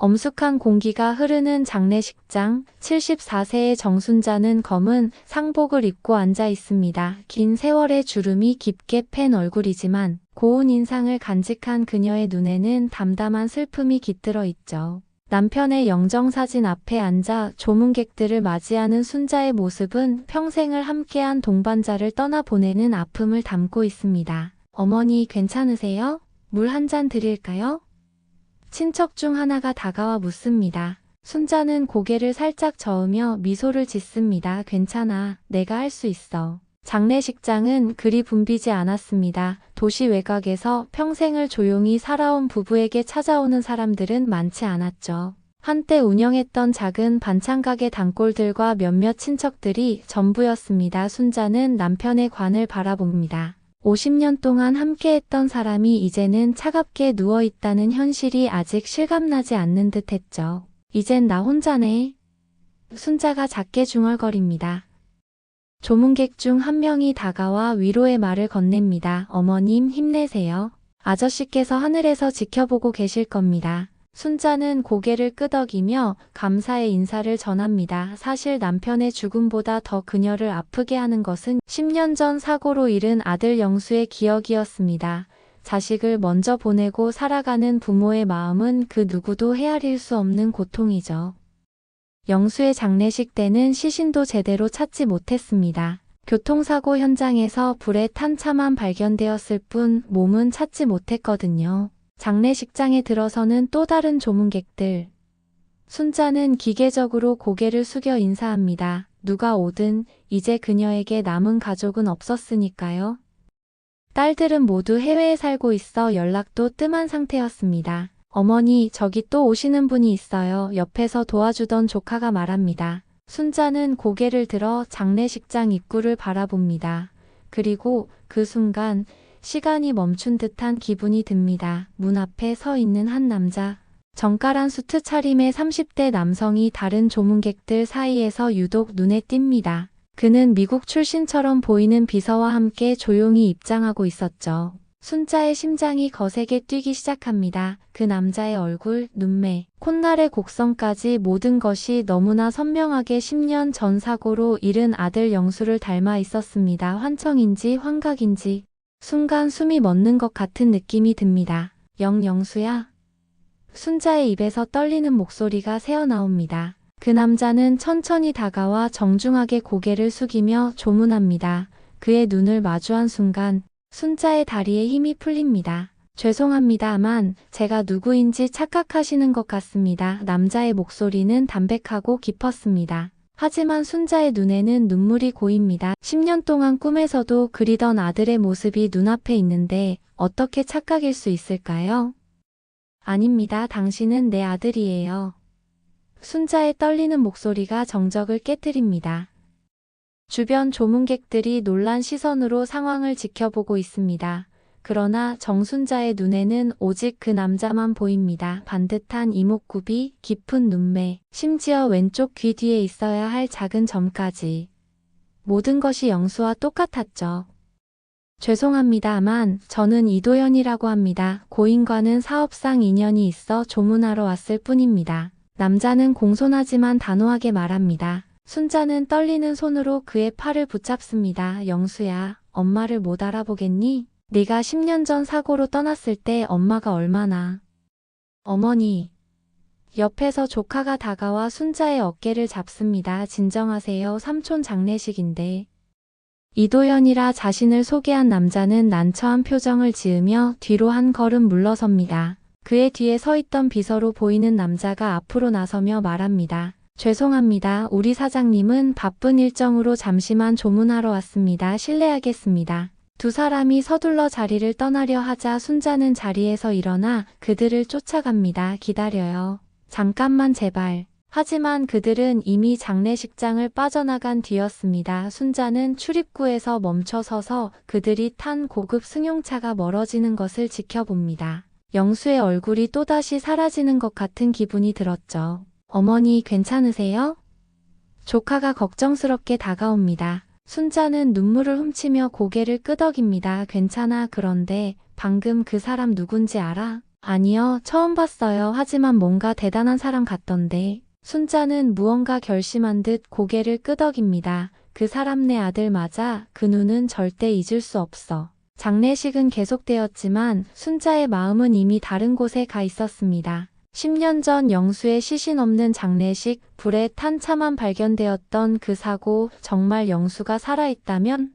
엄숙한 공기가 흐르는 장례식장. 74세의 정순자는 검은 상복을 입고 앉아 있습니다. 긴 세월의 주름이 깊게 팬 얼굴이지만 고운 인상을 간직한 그녀의 눈에는 담담한 슬픔이 깃들어 있죠. 남편의 영정사진 앞에 앉아 조문객들을 맞이하는 순자의 모습은 평생을 함께한 동반자를 떠나보내는 아픔을 담고 있습니다. 어머니 괜찮으세요? 물 한 잔 드릴까요? 친척 중 하나가 다가와 묻습니다. 순자는 고개를 살짝 저으며 미소를 짓습니다. 괜찮아. 내가 할 수 있어. 장례식장은 그리 붐비지 않았습니다. 도시 외곽에서 평생을 조용히 살아온 부부에게 찾아오는 사람들은 많지 않았죠. 한때 운영했던 작은 반찬가게 단골들과 몇몇 친척들이 전부였습니다. 순자는 남편의 관을 바라봅니다. 50년 동안 함께했던 사람이 이제는 차갑게 누워있다는 현실이 아직 실감나지 않는 듯 했죠. 이젠 나 혼자네. 순자가 작게 중얼거립니다. 조문객 중 한 명이 다가와 위로의 말을 건넵니다. 어머님 힘내세요. 아저씨께서 하늘에서 지켜보고 계실 겁니다. 순자는 고개를 끄덕이며 감사의 인사를 전합니다. 사실 남편의 죽음보다 더 그녀를 아프게 하는 것은 10년 전 사고로 잃은 아들 영수의 기억이었습니다. 자식을 먼저 보내고 살아가는 부모의 마음은 그 누구도 헤아릴 수 없는 고통이죠. 영수의 장례식 때는 시신도 제대로 찾지 못했습니다. 교통사고 현장에서 불에 탄 차만 발견되었을 뿐 몸은 찾지 못했거든요. 장례식장에 들어서는 또 다른 조문객들. 순자는 기계적으로 고개를 숙여 인사합니다. 누가 오든 이제 그녀에게 남은 가족은 없었으니까요. 딸들은 모두 해외에 살고 있어 연락도 뜸한 상태였습니다. 어머니, 저기 또 오시는 분이 있어요. 옆에서 도와주던 조카가 말합니다. 순자는 고개를 들어 장례식장 입구를 바라봅니다. 그리고 그 순간 시간이 멈춘 듯한 기분이 듭니다. 문 앞에 서 있는 한 남자. 정갈한 수트 차림의 30대 남성이 다른 조문객들 사이에서 유독 눈에 띕니다. 그는 미국 출신처럼 보이는 비서와 함께 조용히 입장하고 있었죠. 순자의 심장이 거세게 뛰기 시작합니다. 그 남자의 얼굴, 눈매, 콧날의 곡선까지 모든 것이 너무나 선명하게 10년 전 사고로 잃은 아들 영수를 닮아 있었습니다. 환청인지 환각인지 순간 숨이 멎는 것 같은 느낌이 듭니다. 영수야? 순자의 입에서 떨리는 목소리가 새어나옵니다. 그 남자는 천천히 다가와 정중하게 고개를 숙이며 조문합니다. 그의 눈을 마주한 순간 순자의 다리에 힘이 풀립니다. 죄송합니다만 제가 누구인지 착각하시는 것 같습니다. 남자의 목소리는 담백하고 깊었습니다. 하지만 순자의 눈에는 눈물이 고입니다. 10년 동안 꿈에서도 그리던 아들의 모습이 눈앞에 있는데 어떻게 착각일 수 있을까요? 아닙니다. 당신은 내 아들이에요. 순자의 떨리는 목소리가 정적을 깨뜨립니다. 주변 조문객들이 놀란 시선으로 상황을 지켜보고 있습니다. 그러나 정순자의 눈에는 오직 그 남자만 보입니다. 반듯한 이목구비, 깊은 눈매, 심지어 왼쪽 귀 뒤에 있어야 할 작은 점까지. 모든 것이 영수와 똑같았죠. 죄송합니다만 저는 이도현이라고 합니다. 고인과는 사업상 인연이 있어 조문하러 왔을 뿐입니다. 남자는 공손하지만 단호하게 말합니다. 순자는 떨리는 손으로 그의 팔을 붙잡습니다. 영수야, 엄마를 못 알아보겠니? 네가 10년 전 사고로 떠났을 때 엄마가 얼마나... 어머니... 옆에서 조카가 다가와 순자의 어깨를 잡습니다. 진정하세요. 삼촌 장례식인데. 이도현이라 자신을 소개한 남자는 난처한 표정을 지으며 뒤로 한 걸음 물러섭니다. 그의 뒤에 서 있던 비서로 보이는 남자가 앞으로 나서며 말합니다. 죄송합니다. 우리 사장님은 바쁜 일정으로 잠시만 조문하러 왔습니다. 실례하겠습니다. 두 사람이 서둘러 자리를 떠나려 하자 순자는 자리에서 일어나 그들을 쫓아갑니다. 기다려요. 잠깐만 제발. 하지만 그들은 이미 장례식장을 빠져나간 뒤였습니다. 순자는 출입구에서 멈춰서서 그들이 탄 고급 승용차가 멀어지는 것을 지켜봅니다. 영수의 얼굴이 또다시 사라지는 것 같은 기분이 들었죠. 어머니 괜찮으세요? 조카가 걱정스럽게 다가옵니다. 순자는 눈물을 훔치며 고개를 끄덕입니다. 괜찮아. 그런데 방금 그 사람 누군지 알아? 아니요, 처음 봤어요. 하지만 뭔가 대단한 사람 같던데. 순자는 무언가 결심한 듯 고개를 끄덕입니다. 그 사람 내 아들 맞아. 그 눈은 절대 잊을 수 없어. 장례식은 계속되었지만 순자의 마음은 이미 다른 곳에 가 있었습니다. 10년 전 영수의 시신 없는 장례식, 불에 탄 차만 발견되었던 그 사고, 정말 영수가 살아있다면?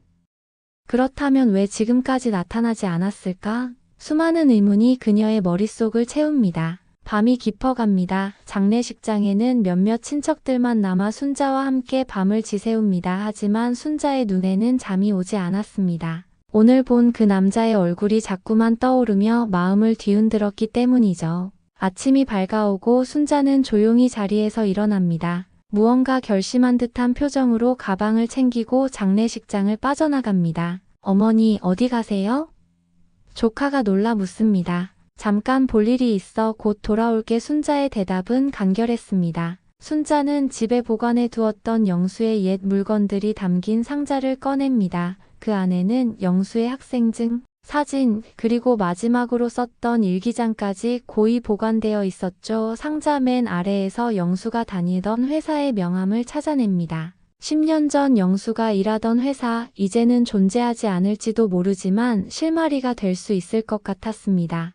그렇다면 왜 지금까지 나타나지 않았을까? 수많은 의문이 그녀의 머릿속을 채웁니다. 밤이 깊어갑니다. 장례식장에는 몇몇 친척들만 남아 순자와 함께 밤을 지새웁니다. 하지만 순자의 눈에는 잠이 오지 않았습니다. 오늘 본 그 남자의 얼굴이 자꾸만 떠오르며 마음을 뒤흔들었기 때문이죠. 아침이 밝아오고 순자는 조용히 자리에서 일어납니다. 무언가 결심한 듯한 표정으로 가방을 챙기고 장례식장을 빠져나갑니다. 어머니, 어디 가세요? 조카가 놀라 묻습니다. 잠깐 볼 일이 있어 곧 돌아올게. 순자의 대답은 간결했습니다. 순자는 집에 보관해 두었던 영수의 옛 물건들이 담긴 상자를 꺼냅니다. 그 안에는 영수의 학생증, 사진, 그리고 마지막으로 썼던 일기장까지 고이 보관되어 있었죠. 상자 맨 아래에서 영수가 다니던 회사의 명함을 찾아냅니다. 10년 전 영수가 일하던 회사, 이제는 존재하지 않을지도 모르지만 실마리가 될 수 있을 것 같았습니다.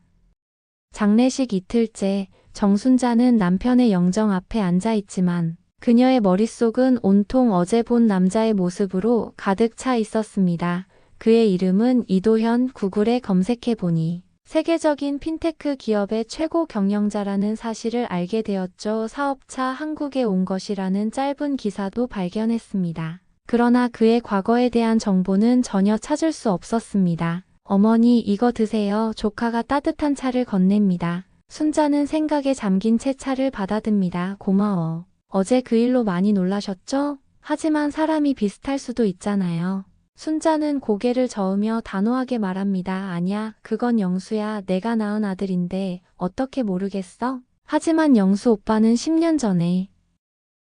장례식 이틀째, 정순자는 남편의 영정 앞에 앉아 있지만 그녀의 머릿속은 온통 어제 본 남자의 모습으로 가득 차 있었습니다. 그의 이름은 이도현. 구글에 검색해보니 세계적인 핀테크 기업의 최고 경영자라는 사실을 알게 되었죠. 사업차 한국에 온 것이라는 짧은 기사도 발견했습니다. 그러나 그의 과거에 대한 정보는 전혀 찾을 수 없었습니다. 어머니, 이거 드세요. 조카가 따뜻한 차를 건넵니다. 순자는 생각에 잠긴 채 차를 받아듭니다. 고마워. 어제 그 일로 많이 놀라셨죠? 하지만 사람이 비슷할 수도 있잖아요. 순자는 고개를 저으며 단호하게 말합니다. 아니야, 그건 영수야. 내가 낳은 아들인데 어떻게 모르겠어? 하지만 영수 오빠는 10년 전에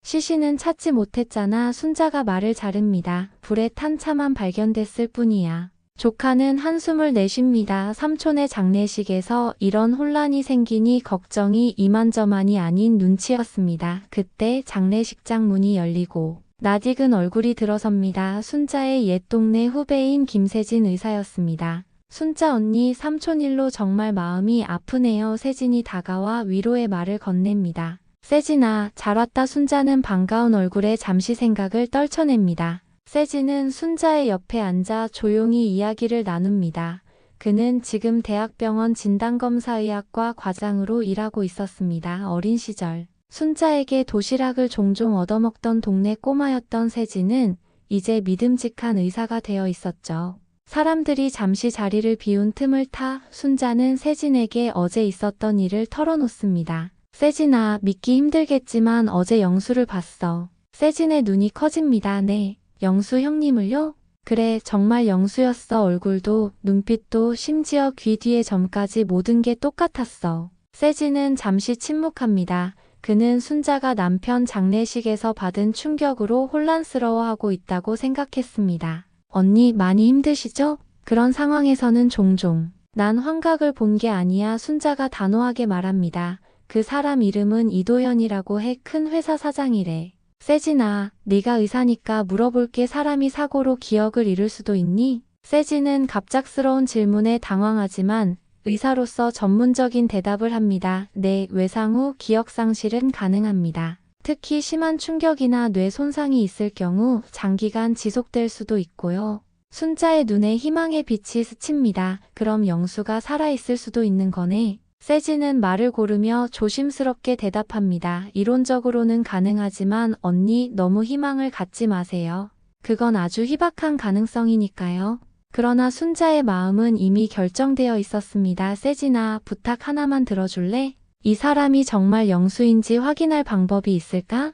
시신은 찾지 못했잖아. 순자가 말을 자릅니다. 불에 탄 차만 발견됐을 뿐이야. 조카는 한숨을 내쉽니다. 삼촌의 장례식에서 이런 혼란이 생기니 걱정이 이만저만이 아닌 눈치였습니다. 그때 장례식장 문이 열리고 낯익은 얼굴이 들어섭니다. 순자의 옛 동네 후배인 김세진 의사였습니다. 순자 언니, 삼촌 일로 정말 마음이 아프네요. 세진이 다가와 위로의 말을 건넵니다. 세진아, 잘 왔다. 순자는 반가운 얼굴에 잠시 생각을 떨쳐냅니다. 세진은 순자의 옆에 앉아 조용히 이야기를 나눕니다. 그는 지금 대학병원 진단검사의학과 과장으로 일하고 있었습니다. 어린 시절 순자에게 도시락을 종종 얻어먹던 동네 꼬마였던 세진은 이제 믿음직한 의사가 되어 있었죠. 사람들이 잠시 자리를 비운 틈을 타 순자는 세진에게 어제 있었던 일을 털어놓습니다. 세진아, 믿기 힘들겠지만 어제 영수를 봤어. 세진의 눈이 커집니다. 네, 영수 형님을요? 그래, 정말 영수였어. 얼굴도, 눈빛도, 심지어 귀 뒤의 점까지 모든 게 똑같았어. 세진은 잠시 침묵합니다. 그는 순자가 남편 장례식에서 받은 충격으로 혼란스러워하고 있다고 생각했습니다. 언니, 많이 힘드시죠? 그런 상황에서는 종종 난 환각을 본 게 아니야. 순자가 단호하게 말합니다. 그 사람 이름은 이도현이라고 해. 큰 회사 사장이래. 세진아, 네가 의사니까 물어볼게. 사람이 사고로 기억을 잃을 수도 있니? 세진은 갑작스러운 질문에 당황하지만 의사로서 전문적인 대답을 합니다. 네, 외상 후 기억 상실은 가능합니다. 특히 심한 충격이나 뇌 손상이 있을 경우 장기간 지속될 수도 있고요. 순자의 눈에 희망의 빛이 스칩니다. 그럼 영수가 살아있을 수도 있는 거네. 세진은 말을 고르며 조심스럽게 대답합니다. 이론적으로는 가능하지만 언니, 너무 희망을 갖지 마세요. 그건 아주 희박한 가능성이니까요. 그러나 순자의 마음은 이미 결정되어 있었습니다. 세진아, 부탁 하나만 들어줄래? 이 사람이 정말 영수인지 확인할 방법이 있을까?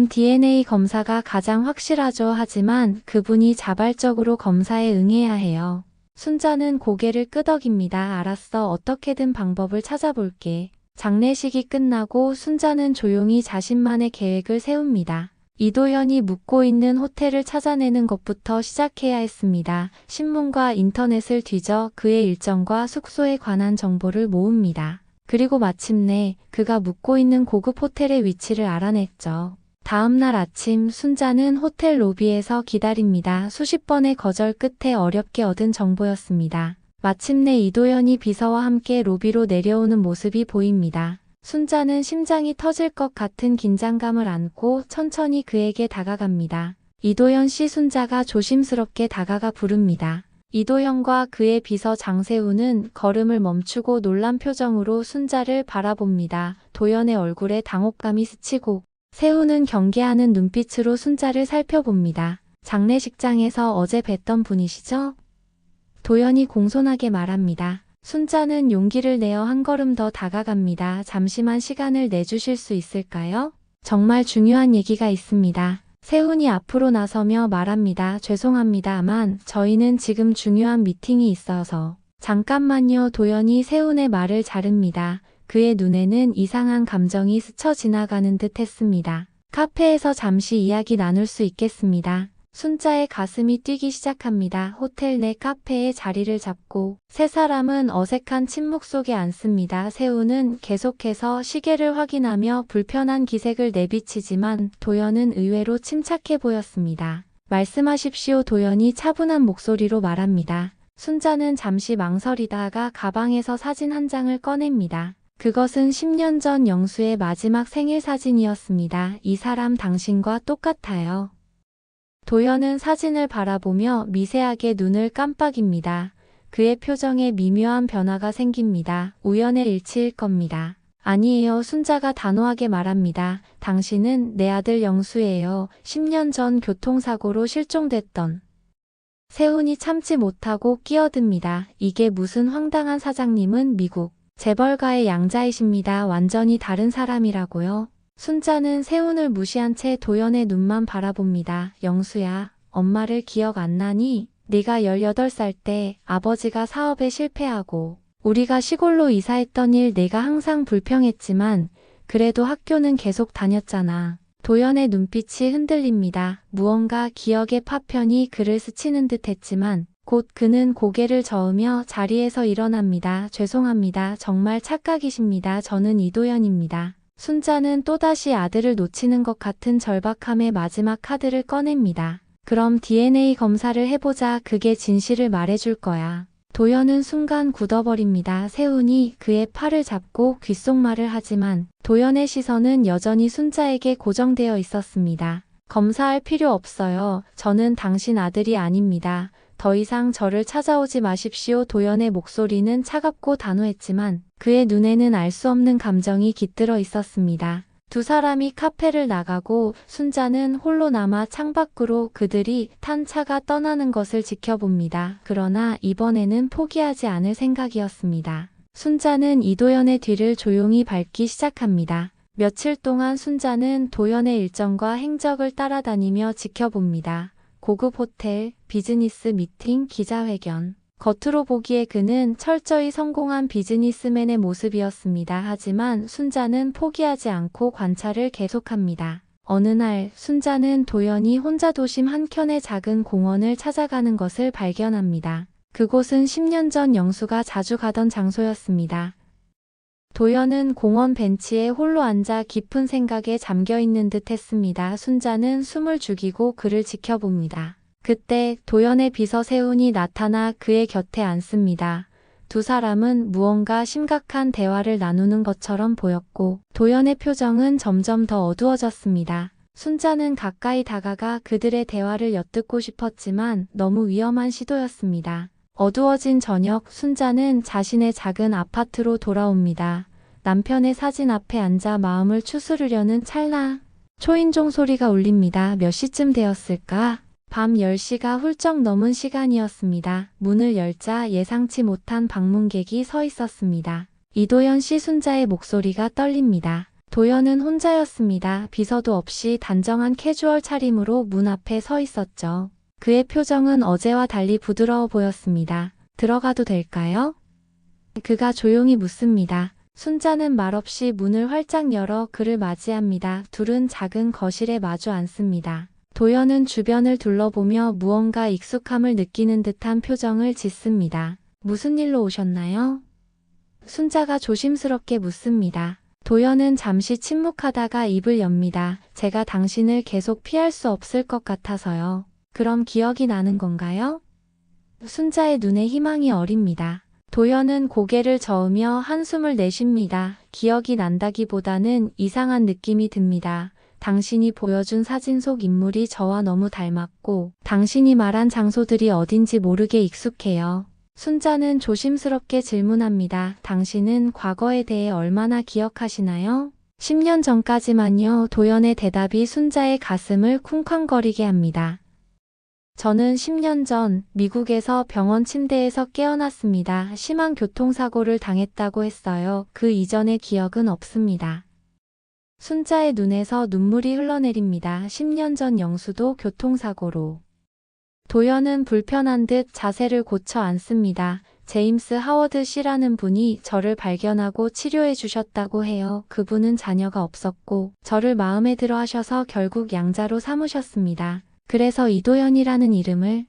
DNA 검사가 가장 확실하죠. 하지만 그분이 자발적으로 검사에 응해야 해요. 순자는 고개를 끄덕입니다. 알았어, 어떻게든 방법을 찾아볼게. 장례식이 끝나고 순자는 조용히 자신만의 계획을 세웁니다. 이도현이 묵고 있는 호텔을 찾아내는 것부터 시작해야 했습니다. 신문과 인터넷을 뒤져 그의 일정과 숙소에 관한 정보를 모읍니다. 그리고 마침내 그가 묵고 있는 고급 호텔의 위치를 알아냈죠. 다음 날 아침 순자는 호텔 로비에서 기다립니다. 수십 번의 거절 끝에 어렵게 얻은 정보였습니다. 마침내 이도현이 비서와 함께 로비로 내려오는 모습이 보입니다. 순자는 심장이 터질 것 같은 긴장감을 안고 천천히 그에게 다가갑니다. 이도현 씨. 순자가 조심스럽게 다가가 부릅니다. 이도현과 그의 비서 장세우는 걸음을 멈추고 놀란 표정으로 순자를 바라봅니다. 도현의 얼굴에 당혹감이 스치고 세우는 경계하는 눈빛으로 순자를 살펴봅니다. 장례식장에서 어제 뵀던 분이시죠? 도현이 공손하게 말합니다. 순자는 용기를 내어 한 걸음 더 다가갑니다. 잠시만 시간을 내주실 수 있을까요? 정말 중요한 얘기가 있습니다. 세훈이 앞으로 나서며 말합니다. 죄송합니다만 저희는 지금 중요한 미팅이 있어서. 잠깐만요. 도현이 세훈의 말을 자릅니다. 그의 눈에는 이상한 감정이 스쳐 지나가는 듯 했습니다. 카페에서 잠시 이야기 나눌 수 있겠습니다. 순자의 가슴이 뛰기 시작합니다. 호텔 내 카페에 자리를 잡고 세 사람은 어색한 침묵 속에 앉습니다. 세훈은 계속해서 시계를 확인하며 불편한 기색을 내비치지만 도현은 의외로 침착해 보였습니다. 말씀하십시오. 도현이 차분한 목소리로 말합니다. 순자는 잠시 망설이다가 가방에서 사진 한 장을 꺼냅니다. 그것은 10년 전 영수의 마지막 생일 사진이었습니다. 이 사람 당신과 똑같아요. 도현은 사진을 바라보며 미세하게 눈을 깜빡입니다. 그의 표정에 미묘한 변화가 생깁니다. 우연의 일치일 겁니다. 아니에요. 순자가 단호하게 말합니다. 당신은 내 아들 영수예요. 10년 전 교통사고로 실종됐던. 세훈이 참지 못하고 끼어듭니다. 이게 무슨 황당한. 사장님은 미국 재벌가의 양자이십니다. 완전히 다른 사람이라고요. 순자는 세훈을 무시한 채 도연의 눈만 바라봅니다. 영수야, 엄마를 기억 안 나니? 네가 18살 때 아버지가 사업에 실패하고 우리가 시골로 이사했던 일 내가 항상 불평했지만 그래도 학교는 계속 다녔잖아. 도연의 눈빛이 흔들립니다. 무언가 기억의 파편이 그를 스치는 듯 했지만 곧 그는 고개를 저으며 자리에서 일어납니다. 죄송합니다. 정말 착각이십니다. 저는 이도연입니다. 순자는 또다시 아들을 놓치는 것 같은 절박함에 마지막 카드를 꺼냅니다. 그럼 DNA 검사를 해보자. 그게 진실을 말해줄 거야. 도연은 순간 굳어버립니다. 세훈이 그의 팔을 잡고 귓속말을 하지만 도연의 시선은 여전히 순자에게 고정되어 있었습니다. 검사할 필요 없어요. 저는 당신 아들이 아닙니다. 더 이상 저를 찾아오지 마십시오. 도연의 목소리는 차갑고 단호했지만 그의 눈에는 알 수 없는 감정이 깃들어 있었습니다. 두 사람이 카페를 나가고 순자는 홀로 남아 창밖으로 그들이 탄 차가 떠나는 것을 지켜봅니다. 그러나 이번에는 포기하지 않을 생각이었습니다. 순자는 이도연의 뒤를 조용히 밟기 시작합니다. 며칠 동안 순자는 도연의 일정과 행적을 따라다니며 지켜봅니다. 고급 호텔, 비즈니스 미팅, 기자회견. 겉으로 보기에 그는 철저히 성공한 비즈니스맨의 모습이었습니다. 하지만 순자는 포기하지 않고 관찰을 계속합니다. 어느 날 순자는 도연이 혼자 도심 한켠의 작은 공원을 찾아가는 것을 발견합니다. 그곳은 10년 전 영수가 자주 가던 장소였습니다. 도연은 공원 벤치에 홀로 앉아 깊은 생각에 잠겨있는 듯 했습니다. 순자는 숨을 죽이고 그를 지켜봅니다. 그때 도연의 비서 세훈이 나타나 그의 곁에 앉습니다. 두 사람은 무언가 심각한 대화를 나누는 것처럼 보였고 도연의 표정은 점점 더 어두워졌습니다. 순자는 가까이 다가가 그들의 대화를 엿듣고 싶었지만 너무 위험한 시도였습니다. 어두워진 저녁, 순자는 자신의 작은 아파트로 돌아옵니다. 남편의 사진 앞에 앉아 마음을 추스르려는 찰나 초인종 소리가 울립니다. 몇 시쯤 되었을까? 밤 10시가 훌쩍 넘은 시간이었습니다. 문을 열자 예상치 못한 방문객이 서 있었습니다. 이도연 씨. 순자의 목소리가 떨립니다. 도연은 혼자였습니다. 비서도 없이 단정한 캐주얼 차림으로 문 앞에 서 있었죠. 그의 표정은 어제와 달리 부드러워 보였습니다. 들어가도 될까요? 그가 조용히 묻습니다. 순자는 말없이 문을 활짝 열어 그를 맞이합니다. 둘은 작은 거실에 마주 앉습니다. 도연은 주변을 둘러보며 무언가 익숙함을 느끼는 듯한 표정을 짓습니다. 무슨 일로 오셨나요? 순자가 조심스럽게 묻습니다. 도연은 잠시 침묵하다가 입을 엽니다. 제가 당신을 계속 피할 수 없을 것 같아서요. 그럼 기억이 나는 건가요? 순자의 눈에 희망이 어립니다. 도연은 고개를 저으며 한숨을 내쉽니다. 기억이 난다기보다는 이상한 느낌이 듭니다. 당신이 보여준 사진 속 인물이 저와 너무 닮았고 당신이 말한 장소들이 어딘지 모르게 익숙해요. 순자는 조심스럽게 질문합니다. 당신은 과거에 대해 얼마나 기억하시나요? 10년 전까지만요. 도연의 대답이 순자의 가슴을 쿵쾅거리게 합니다. 저는 10년 전 미국에서 병원 침대에서 깨어났습니다. 심한 교통사고를 당했다고 했어요. 그 이전의 기억은 없습니다. 순자의 눈에서 눈물이 흘러내립니다. 10년 전 영수도 교통사고로. 도연은 불편한 듯 자세를 고쳐 앉습니다. 제임스 하워드 씨라는 분이 저를 발견하고 치료해 주셨다고 해요. 그분은 자녀가 없었고 저를 마음에 들어 하셔서 결국 양자로 삼으셨습니다. 그래서 이도연이라는 이름을,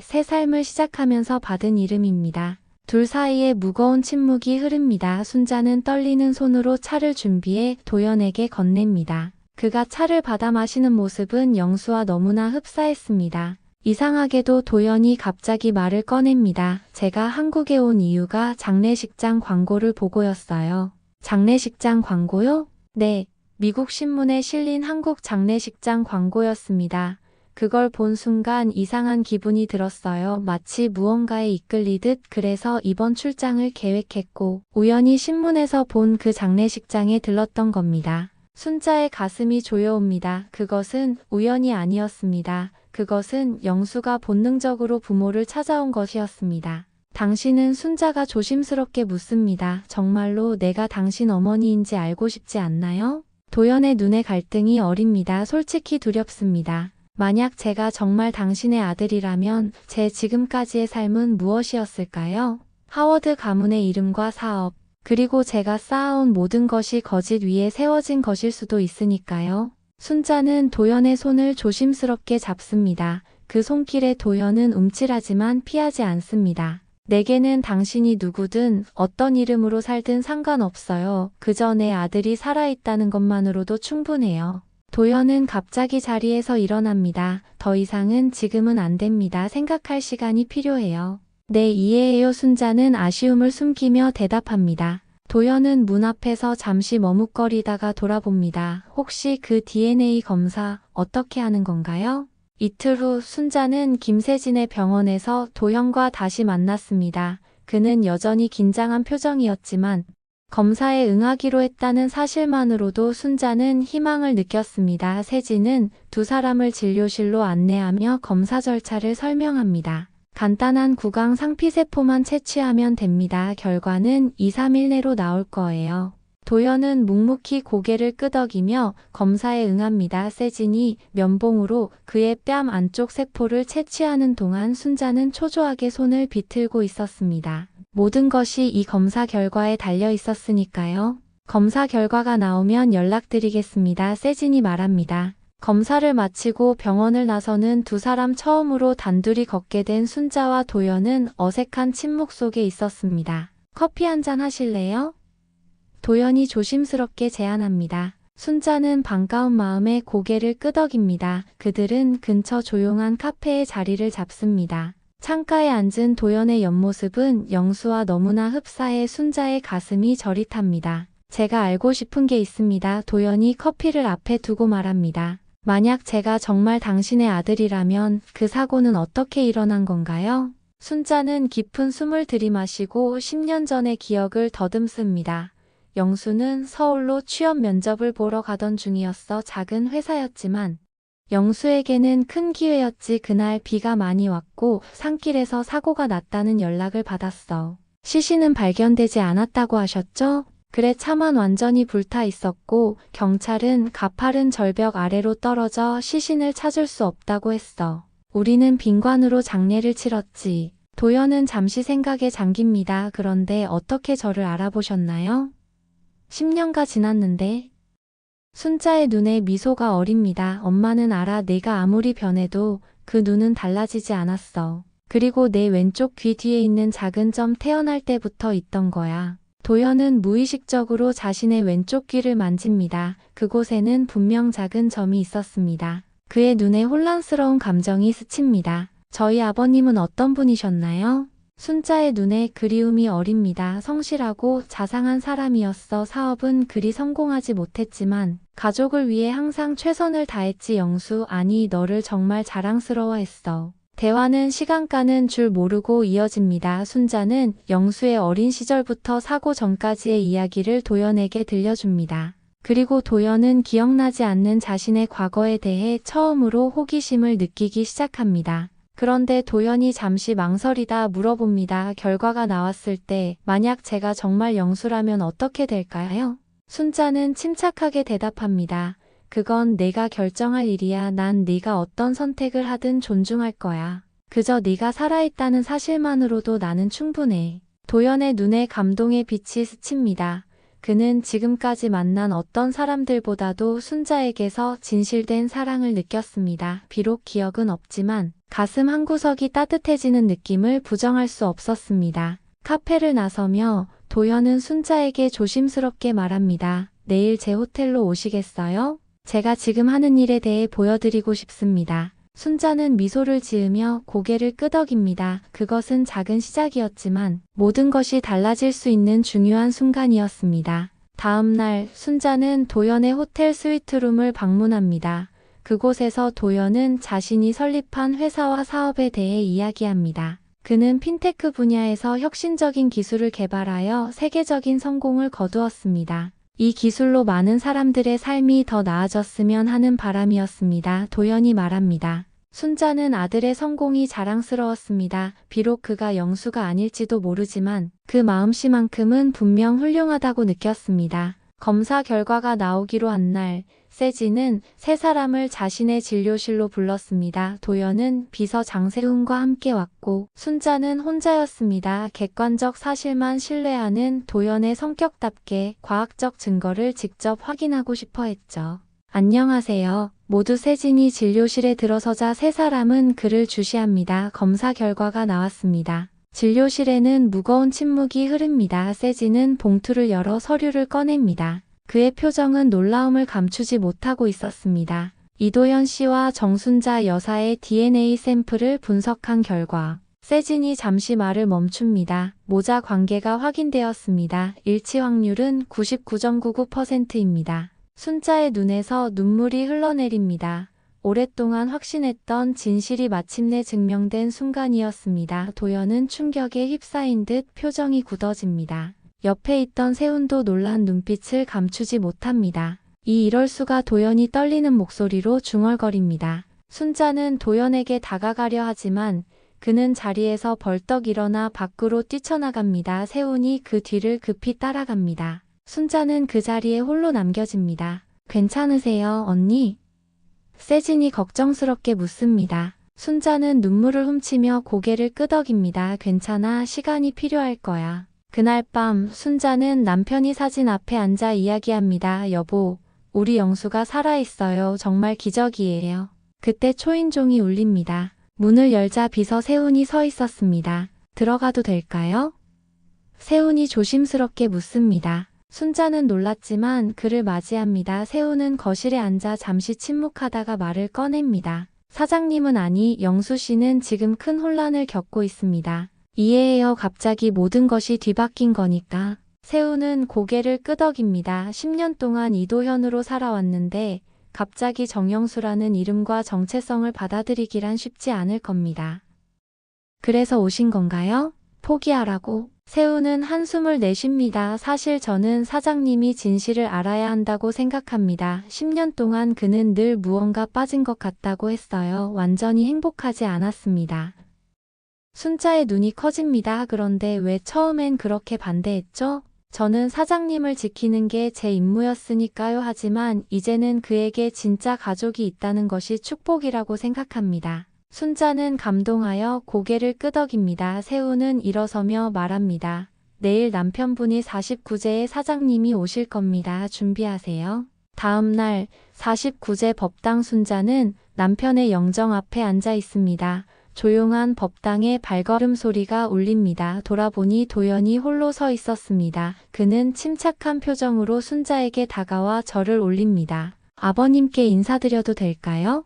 새 삶을 시작하면서 받은 이름입니다. 둘 사이에 무거운 침묵이 흐릅니다. 순자는 떨리는 손으로 차를 준비해 도연에게 건넵니다. 그가 차를 받아 마시는 모습은 영수와 너무나 흡사했습니다. 이상하게도 도연이 갑자기 말을 꺼냅니다. 제가 한국에 온 이유가 장례식장 광고를 보고였어요. 장례식장 광고요? 네, 미국 신문에 실린 한국 장례식장 광고였습니다. 그걸 본 순간 이상한 기분이 들었어요. 마치 무언가에 이끌리듯. 그래서 이번 출장을 계획했고 우연히 신문에서 본 그 장례식장에 들렀던 겁니다. 순자의 가슴이 조여옵니다. 그것은 우연이 아니었습니다. 그것은 영수가 본능적으로 부모를 찾아온 것이었습니다. 당신은 순자가 조심스럽게 묻습니다. 정말로 내가 당신 어머니인지 알고 싶지 않나요? 도연의 눈에 갈등이 어립니다. 솔직히 두렵습니다. 만약 제가 정말 당신의 아들이라면 제 지금까지의 삶은 무엇이었을까요? 하워드 가문의 이름과 사업, 그리고 제가 쌓아온 모든 것이 거짓 위에 세워진 것일 수도 있으니까요. 순자는 도연의 손을 조심스럽게 잡습니다. 그 손길에 도연은 움찔하지만 피하지 않습니다. 내게는 당신이 누구든 어떤 이름으로 살든 상관없어요. 그저 내 아들이 살아있다는 것만으로도 충분해요. 도연은 갑자기 자리에서 일어납니다. 더 이상은 지금은 안 됩니다. 생각할 시간이 필요해요. 네, 이해해요. 순자는 아쉬움을 숨기며 대답합니다. 도연은 문 앞에서 잠시 머뭇거리다가 돌아봅니다. 혹시 그 DNA 검사 어떻게 하는 건가요? 이틀 후 순자는 김세진의 병원에서 도연과 다시 만났습니다. 그는 여전히 긴장한 표정이었지만 검사에 응하기로 했다는 사실만으로도 순자는 희망을 느꼈습니다. 세진은 두 사람을 진료실로 안내하며 검사 절차를 설명합니다. 간단한 구강 상피세포만 채취하면 됩니다. 결과는 2, 3일 내로 나올 거예요. 도연은 묵묵히 고개를 끄덕이며 검사에 응합니다. 세진이 면봉으로 그의 뺨 안쪽 세포를 채취하는 동안 순자는 초조하게 손을 비틀고 있었습니다. 모든 것이 이 검사 결과에 달려 있었으니까요. 검사 결과가 나오면 연락드리겠습니다. 세진이 말합니다. 검사를 마치고 병원을 나서는 두 사람 처음으로 단둘이 걷게 된 순자와 도연은 어색한 침묵 속에 있었습니다. 커피 한잔 하실래요? 도연이 조심스럽게 제안합니다. 순자는 반가운 마음에 고개를 끄덕입니다. 그들은 근처 조용한 카페에 자리를 잡습니다. 창가에 앉은 도연의 옆모습은 영수와 너무나 흡사해 순자의 가슴이 저릿합니다. 제가 알고 싶은 게 있습니다. 도연이 커피를 앞에 두고 말합니다. 만약 제가 정말 당신의 아들이라면 그 사고는 어떻게 일어난 건가요? 순자는 깊은 숨을 들이마시고 10년 전의 기억을 더듬습니다. 영수는 서울로 취업 면접을 보러 가던 중이었어. 작은 회사였지만 영수에게는 큰 기회였지. 그날 비가 많이 왔고 산길에서 사고가 났다는 연락을 받았어. 시신은 발견되지 않았다고 하셨죠? 그래, 차만 완전히 불타 있었고 경찰은 가파른 절벽 아래로 떨어져 시신을 찾을 수 없다고 했어. 우리는 빈관으로 장례를 치렀지. 도연은 잠시 생각에 잠깁니다. 그런데 어떻게 저를 알아보셨나요? 10년가 지났는데. 순자의 눈에 미소가 어립니다. 엄마는 알아. 내가 아무리 변해도 그 눈은 달라지지 않았어. 그리고 내 왼쪽 귀 뒤에 있는 작은 점 태어날 때부터 있던 거야. 도연은 무의식적으로 자신의 왼쪽 귀를 만집니다. 그곳에는 분명 작은 점이 있었습니다. 그의 눈에 혼란스러운 감정이 스칩니다. 저희 아버님은 어떤 분이셨나요? 순자의 눈에 그리움이 어립니다. 성실하고 자상한 사람이었어. 사업은 그리 성공하지 못했지만 가족을 위해 항상 최선을 다했지. 영수, 아니 너를 정말 자랑스러워했어. 대화는 시간 가는 줄 모르고 이어집니다. 순자는 영수의 어린 시절부터 사고 전까지의 이야기를 도연에게 들려줍니다. 그리고 도연은 기억나지 않는 자신의 과거에 대해 처음으로 호기심을 느끼기 시작합니다. 그런데 도연이 잠시 망설이다 물어봅니다. 결과가 나왔을 때 만약 제가 정말 영수라면 어떻게 될까요? 순자는 침착하게 대답합니다. 그건 내가 결정할 일이야. 난 네가 어떤 선택을 하든 존중할 거야. 그저 네가 살아있다는 사실만으로도 나는 충분해. 도연의 눈에 감동의 빛이 스칩니다. 그는 지금까지 만난 어떤 사람들보다도 순자에게서 진실된 사랑을 느꼈습니다. 비록 기억은 없지만 가슴 한구석이 따뜻해지는 느낌을 부정할 수 없었습니다. 카페를 나서며 도연은 순자에게 조심스럽게 말합니다. 내일 제 호텔로 오시겠어요? 제가 지금 하는 일에 대해 보여드리고 싶습니다. 순자는 미소를 지으며 고개를 끄덕입니다. 그것은 작은 시작이었지만 모든 것이 달라질 수 있는 중요한 순간이었습니다. 다음 날 순자는 도연의 호텔 스위트룸을 방문합니다. 그곳에서 도연은 자신이 설립한 회사와 사업에 대해 이야기합니다. 그는 핀테크 분야에서 혁신적인 기술을 개발하여 세계적인 성공을 거두었습니다. 이 기술로 많은 사람들의 삶이 더 나아졌으면 하는 바람이었습니다. 도연이 말합니다. 순자는 아들의 성공이 자랑스러웠습니다. 비록 그가 영수가 아닐지도 모르지만 그 마음씨만큼은 분명 훌륭하다고 느꼈습니다. 검사 결과가 나오기로 한 날, 세진은 세 사람을 자신의 진료실로 불렀습니다. 도연은 비서 장세훈과 함께 왔고 순자는 혼자였습니다. 객관적 사실만 신뢰하는 도연의 성격답게 과학적 증거를 직접 확인하고 싶어 했죠. 안녕하세요. 모두 세진이 진료실에 들어서자 세 사람은 그를 주시합니다. 검사 결과가 나왔습니다. 진료실에는 무거운 침묵이 흐릅니다. 세진은 봉투를 열어 서류를 꺼냅니다. 그의 표정은 놀라움을 감추지 못하고 있었습니다. 이도연 씨와 정순자 여사의 DNA 샘플을 분석한 결과 세진이 잠시 말을 멈춥니다. 모자 관계가 확인되었습니다. 일치 확률은 99.99%입니다. 순자의 눈에서 눈물이 흘러내립니다. 오랫동안 확신했던 진실이 마침내 증명된 순간이었습니다. 도연은 충격에 휩싸인 듯 표정이 굳어집니다. 옆에 있던 세훈도 놀란 눈빛을 감추지 못합니다. 이럴 수가. 도연이 떨리는 목소리로 중얼거립니다. 순자는 도연에게 다가가려 하지만 그는 자리에서 벌떡 일어나 밖으로 뛰쳐나갑니다. 세훈이 그 뒤를 급히 따라갑니다. 순자는 그 자리에 홀로 남겨집니다. 괜찮으세요, 언니? 세진이 걱정스럽게 묻습니다. 순자는 눈물을 훔치며 고개를 끄덕입니다. 괜찮아, 시간이 필요할 거야. 그날 밤 순자는 남편이 사진 앞에 앉아 이야기합니다. 여보, 우리 영수가 살아있어요. 정말 기적이에요. 그때 초인종이 울립니다. 문을 열자 비서 세훈이 서 있었습니다. 들어가도 될까요? 세훈이 조심스럽게 묻습니다. 순자는 놀랐지만 그를 맞이합니다. 세훈은 거실에 앉아 잠시 침묵하다가 말을 꺼냅니다. 사장님은 아니, 영수 씨는 지금 큰 혼란을 겪고 있습니다. 이해해요. 갑자기 모든 것이 뒤바뀐 거니까. 세훈은 고개를 끄덕입니다. 10년 동안 이도현으로 살아왔는데 갑자기 정영수라는 이름과 정체성을 받아들이기란 쉽지 않을 겁니다. 그래서 오신 건가요? 포기하라고? 세훈은 한숨을 내쉽니다. 사실 저는 사장님이 진실을 알아야 한다고 생각합니다. 10년 동안 그는 늘 무언가 빠진 것 같다고 했어요. 완전히 행복하지 않았습니다. 순자의 눈이 커집니다. 그런데 왜 처음엔 그렇게 반대했죠? 저는 사장님을 지키는 게 제 임무였으니까요. 하지만 이제는 그에게 진짜 가족이 있다는 것이 축복이라고 생각합니다. 순자는 감동하여 고개를 끄덕입니다. 세훈은 일어서며 말합니다. 내일 남편분이 49제의 사장님이 오실 겁니다. 준비하세요. 다음 날 49제 법당 순자는 남편의 영정 앞에 앉아 있습니다. 조용한 법당의 발걸음 소리가 울립니다. 돌아보니 도연이 홀로 서 있었습니다. 그는 침착한 표정으로 순자에게 다가와 절을 올립니다. 아버님께 인사드려도 될까요?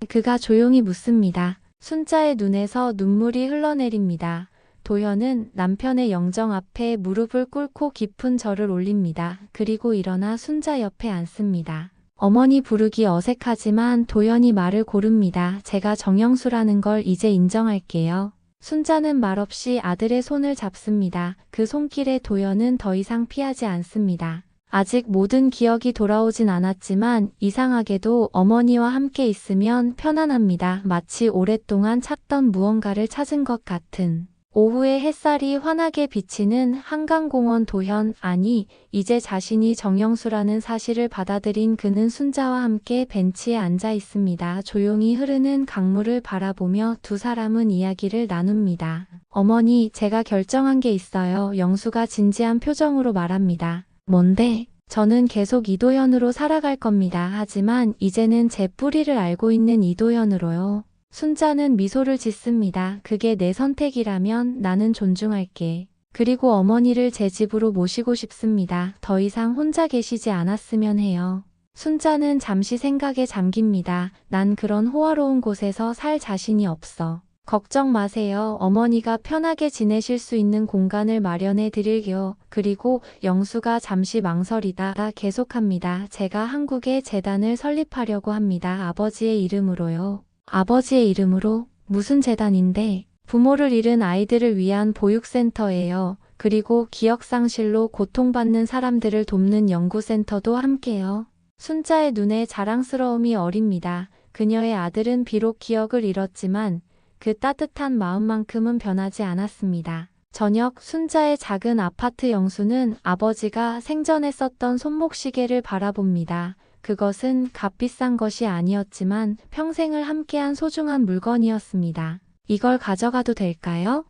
그가 조용히 묻습니다. 순자의 눈에서 눈물이 흘러내립니다. 도현은 남편의 영정 앞에 무릎을 꿇고 깊은 절을 올립니다. 그리고 일어나 순자 옆에 앉습니다. 어머니 부르기 어색하지만 도연이 말을 고릅니다. 제가 정영수라는 걸 이제 인정할게요. 순자는 말없이 아들의 손을 잡습니다. 그 손길에 도연은 더 이상 피하지 않습니다. 아직 모든 기억이 돌아오진 않았지만 이상하게도 어머니와 함께 있으면 편안합니다. 마치 오랫동안 찾던 무언가를 찾은 것 같은. 오후에 햇살이 환하게 비치는 한강공원. 도현, 아니, 이제 자신이 정영수라는 사실을 받아들인 그는 순자와 함께 벤치에 앉아 있습니다. 조용히 흐르는 강물을 바라보며 두 사람은 이야기를 나눕니다. 어머니, 제가 결정한 게 있어요. 영수가 진지한 표정으로 말합니다. 뭔데? 저는 계속 이도현으로 살아갈 겁니다. 하지만 이제는 제 뿌리를 알고 있는 이도현으로요. 순자는 미소를 짓습니다. 그게 내 선택이라면 나는 존중할게. 그리고 어머니를 제 집으로 모시고 싶습니다. 더 이상 혼자 계시지 않았으면 해요. 순자는 잠시 생각에 잠깁니다. 난 그런 호화로운 곳에서 살 자신이 없어. 걱정 마세요. 어머니가 편하게 지내실 수 있는 공간을 마련해 드릴게요. 그리고 영수가 잠시 망설이다가 계속합니다. 제가 한국에 재단을 설립하려고 합니다. 아버지의 이름으로요. 아버지의 이름으로? 무슨 재단인데? 부모를 잃은 아이들을 위한 보육센터예요. 그리고 기억상실로 고통받는 사람들을 돕는 연구센터도 함께요. 순자의 눈에 자랑스러움이 어립니다. 그녀의 아들은 비록 기억을 잃었지만 그 따뜻한 마음만큼은 변하지 않았습니다. 저녁 순자의 작은 아파트. 영수는 아버지가 생전에 썼던 손목시계를 바라봅니다. 그것은 값비싼 것이 아니었지만 평생을 함께한 소중한 물건이었습니다. 이걸 가져가도 될까요?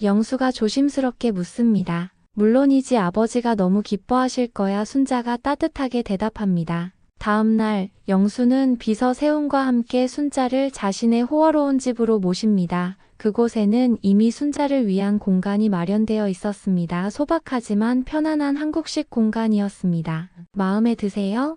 영수가 조심스럽게 묻습니다. 물론이지, 아버지가 너무 기뻐하실 거야. 순자가 따뜻하게 대답합니다. 다음 날 영수는 비서 세훈과 함께 순자를 자신의 호화로운 집으로 모십니다. 그곳에는 이미 순자를 위한 공간이 마련되어 있었습니다. 소박하지만 편안한 한국식 공간이었습니다. 마음에 드세요?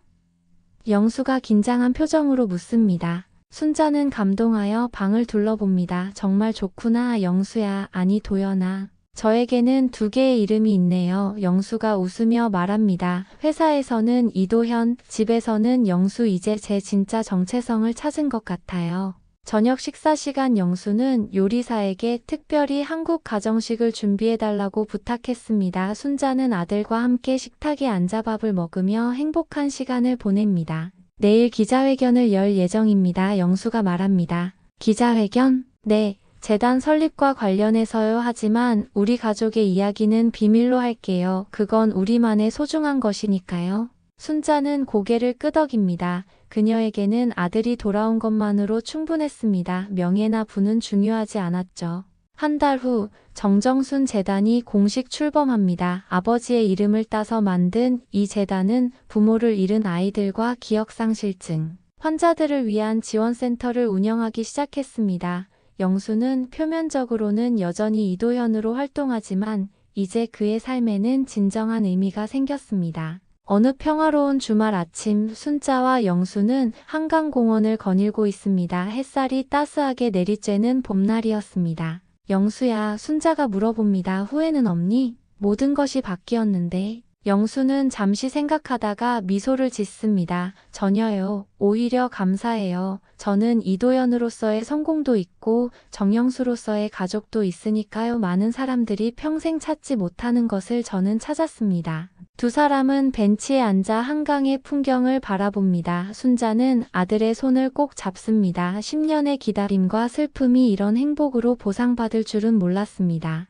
영수가 긴장한 표정으로 묻습니다. 순자는 감동하여 방을 둘러봅니다. 정말 좋구나, 영수야. 아니, 도연아. 저에게는 두 개의 이름이 있네요. 영수가 웃으며 말합니다. 회사에서는 이도현, 집에서는 영수. 이제 제 진짜 정체성을 찾은 것 같아요. 저녁 식사 시간. 영수는 요리사에게 특별히 한국 가정식을 준비해달라고 부탁했습니다. 순자는 아들과 함께 식탁에 앉아 밥을 먹으며 행복한 시간을 보냅니다. 내일 기자회견을 열 예정입니다. 영수가 말합니다. 기자회견? 네. 재단 설립과 관련해서요. 하지만 우리 가족의 이야기는 비밀로 할게요. 그건 우리만의 소중한 것이니까요. 순자는 고개를 끄덕입니다. 그녀에게는 아들이 돌아온 것만으로 충분했습니다. 명예나 부는 중요하지 않았죠. 한 달 후 정정순 재단이 공식 출범합니다. 아버지의 이름을 따서 만든 이 재단은 부모를 잃은 아이들과 기억상실증 환자들을 위한 지원센터를 운영하기 시작했습니다. 영수는 표면적으로는 여전히 이도현으로 활동하지만 이제 그의 삶에는 진정한 의미가 생겼습니다. 어느 평화로운 주말 아침, 순자와 영수는 한강공원을 거닐고 있습니다. 햇살이 따스하게 내리쬐는 봄날이었습니다. 영수야, 순자가 물어봅니다. 후회는 없니? 모든 것이 바뀌었는데. 영수는 잠시 생각하다가 미소를 짓습니다. 전혀요. 오히려 감사해요. 저는 이도현으로서의 성공도 있고 정영수로서의 가족도 있으니까요. 많은 사람들이 평생 찾지 못하는 것을 저는 찾았습니다. 두 사람은 벤치에 앉아 한강의 풍경을 바라봅니다. 순자는 아들의 손을 꼭 잡습니다. 10년의 기다림과 슬픔이 이런 행복으로 보상받을 줄은 몰랐습니다.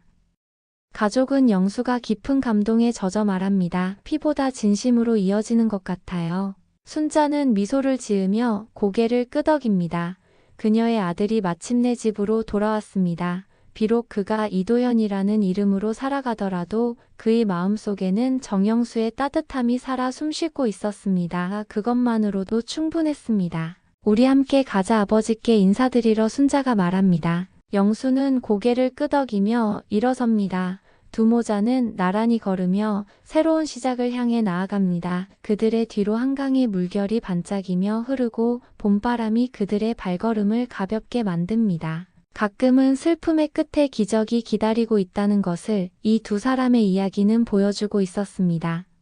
가족은 영수가 깊은 감동에 젖어 말합니다. 피보다 진심으로 이어지는 것 같아요. 순자는 미소를 지으며 고개를 끄덕입니다. 그녀의 아들이 마침내 집으로 돌아왔습니다. 비록 그가 이도현이라는 이름으로 살아가더라도 그의 마음속에는 정영수의 따뜻함이 살아 숨쉬고 있었습니다. 그것만으로도 충분했습니다. 우리 함께 가자 아버지께 인사드리러 순자가 말합니다. 영수는 고개를 끄덕이며 일어섭니다. 두 모자는 나란히 걸으며 새로운 시작을 향해 나아갑니다. 그들의 뒤로 한강의 물결이 반짝이며 흐르고 봄바람이 그들의 발걸음을 가볍게 만듭니다. 가끔은 슬픔의 끝에 기적이 기다리고 있다는 것을 이 두 사람의 이야기는 보여주고 있었습니다.